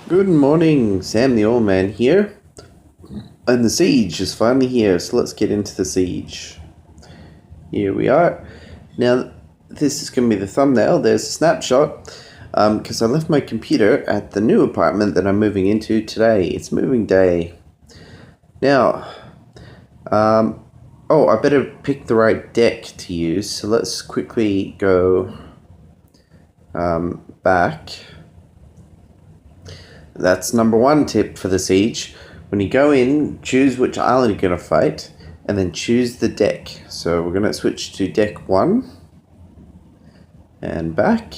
Good morning, Sam the Old Man here. And the siege is finally here, so let's get into the siege. Here we are. Now, this is going to be the thumbnail. There's a snapshot, because I left my computer at the new apartment that I'm moving into today. It's moving day. Now, I better pick the right deck to use, so let's quickly go back. That's number one tip for the siege. When you go in, choose which island you're going to fight, and then choose the deck. So we're going to switch to deck 1, and back.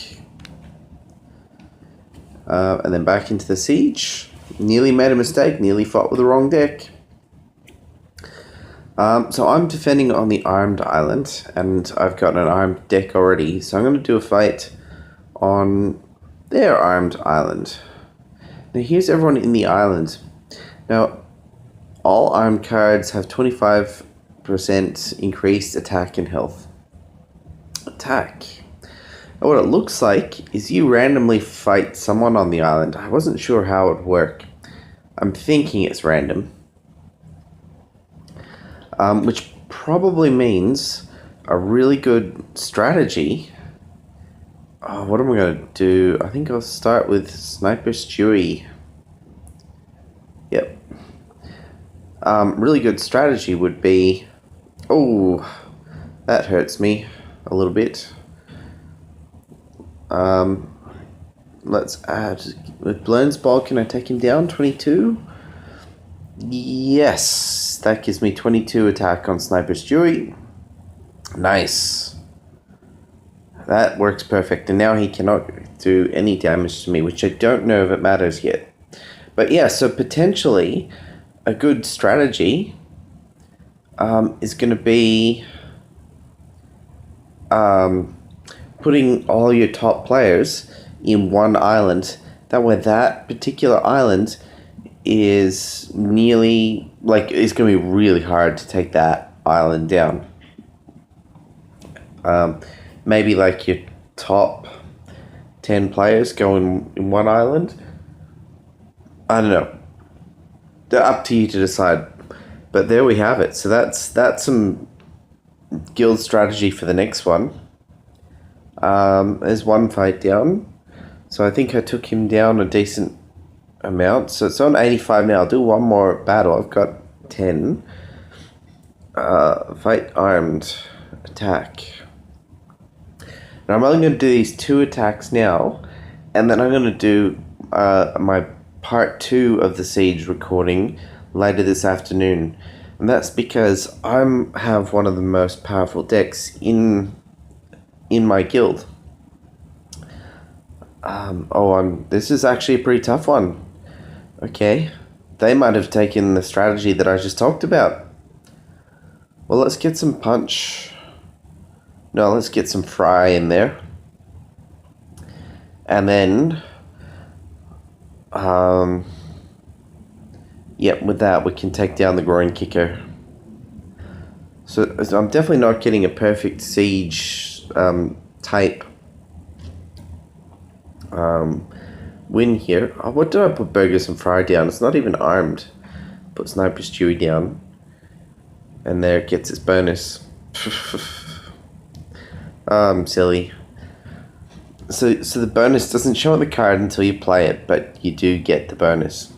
And then back into the siege. Nearly made a mistake, nearly fought with the wrong deck. So I'm defending on the armed island, and I've got an armed deck already, so I'm going to do a fight on their armed island. Now here's everyone in the island. Now, all armed cards have 25% increased attack and health. Attack. Now what it looks like is you randomly fight someone on the island. I wasn't sure how it would work. I'm thinking it's random. Which probably means a really good strategy. What am I going to do? I think I'll start with Sniper Stewie. Yep. Really good strategy would be... Oh, that hurts me a little bit. Let's add... With Blown's Ball, can I take him down? 22? Yes, that gives me 22 attack on Sniper Stewie. Nice. That works perfect, and now he cannot do any damage to me, which I don't know if it matters yet. But yeah, so potentially a good strategy is going to be putting all your top players in one island. That way that particular island is nearly, it's going to be really hard to take that island down. Maybe like your top 10 players go in one island. I don't know. They're up to you to decide. But there we have it. So that's some guild strategy for the next one. There's one fight down. So I think I took him down a decent amount. So it's on 85 now. I'll do one more battle. I've got 10. Fight armed. Attack. Now I'm only going to do these 2 attacks now, and then I'm going to do my part 2 of the siege recording later this afternoon. And that's because I have one of the most powerful decks in my guild. This is actually a pretty tough one. Okay, they might have taken the strategy that I just talked about. Well, let's get some punch. No, let's get some fry in there. And then, with that we can take down the groin kicker. So I'm definitely not getting a perfect siege type win here. Oh, what did I put Burgers and Fry down? It's not even armed. Put Sniper Stewie down. And there it gets its bonus. I'm silly. So the bonus doesn't show on the card until you play it, but you do get the bonus.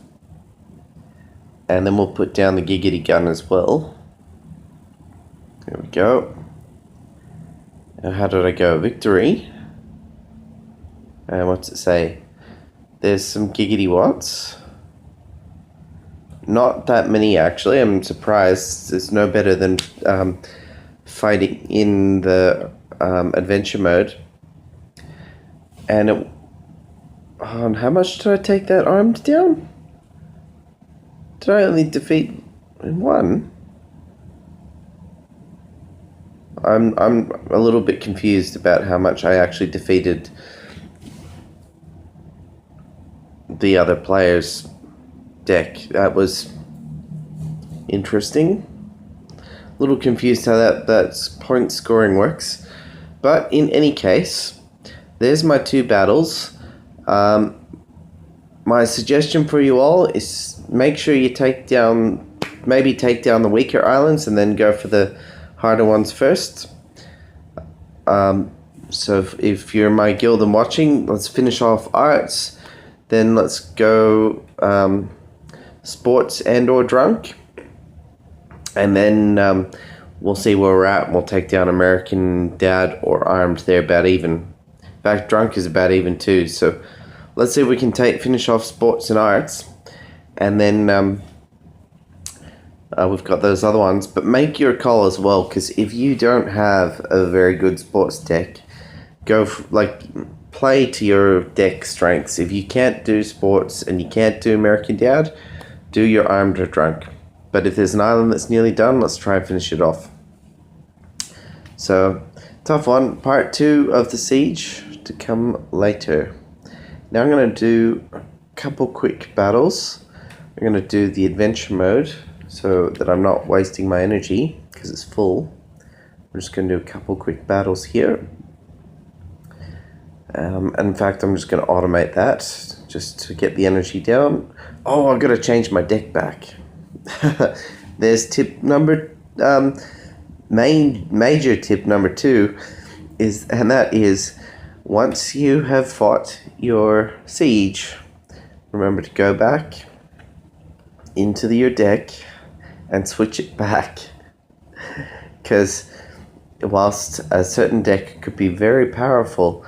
And then we'll put down the Giggity Gun as well. There we go. Now how did I go? Victory. And what's it say? There's some Giggity Watts. Not that many actually. I'm surprised. It's no better than fighting in the adventure mode. And how much did I take that armed down? Did I only defeat one? I'm a little bit confused about how much I actually defeated the other player's deck. That was interesting. A little confused how that point scoring works. But in any case, there's my 2 battles. my suggestion for you all is make sure you take down the weaker islands and then go for the harder ones first. So if you're my guild and watching, let's finish off arts, then let's go sports and or drunk, and then we'll see where we're at, and we'll take down American Dad or armed. They're about even. In fact, drunk is about even too. So let's see if we can finish off sports and arts, and then we've got those other ones. But make your call as well, because if you don't have a very good sports deck, play to your deck strengths. If you can't do sports and you can't do American Dad, do your armed or drunk. But if there's an island that's nearly done, let's try and finish it off. So, tough one. Part 2 of the siege to come later. Now I'm going to do a couple quick battles. I'm going to do the adventure mode so that I'm not wasting my energy because it's full. I'm just going to do a couple quick battles here. And in fact, I'm just going to automate that just to get the energy down. Oh, I've got to change my deck back. There's tip number major tip number 2 and that is, once you have fought your siege, remember to go back into your deck and switch it back, because whilst a certain deck could be very powerful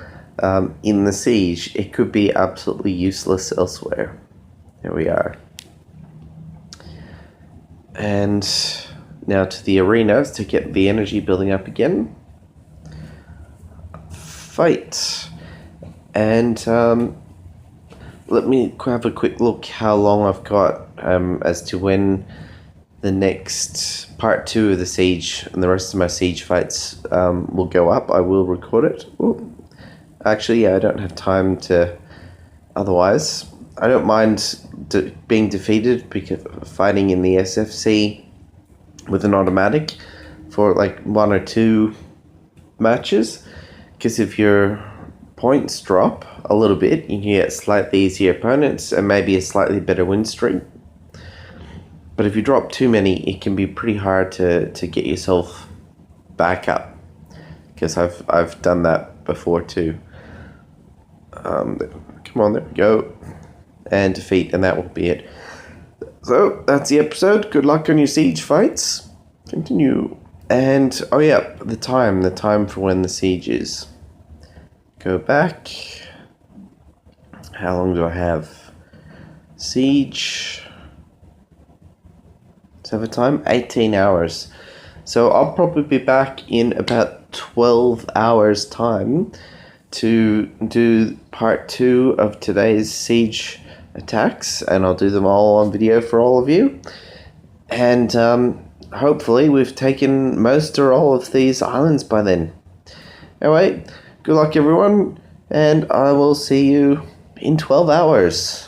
in the siege, it could be absolutely useless elsewhere. There we are. And now to the arenas to get the energy building up again. Fight. And let me have a quick look how long I've got as to when the next part 2 of the siege and the rest of my siege fights will go up. I will record it. Ooh. Actually, yeah, I don't have time to. Otherwise, I don't mind being defeated because fighting in the SFC with an automatic for like 1 or 2 matches, because if your points drop a little bit, you can get slightly easier opponents and maybe a slightly better win streak. But if you drop too many, it can be pretty hard to get yourself back up, because I've done that before too. Come on, there we go. And defeat, and that will be it. So, that's the episode. Good luck on your siege fights. Continue. And, oh yeah, the time for when the siege is. Go back. How long do I have? Siege. Let's have a time. 18 hours. So, I'll probably be back in about 12 hours' time to do part 2 of today's siege attacks, and I'll do them all on video for all of you. And hopefully we've taken most or all of these islands by then. Anyway, good luck everyone, and I will see you in 12 hours.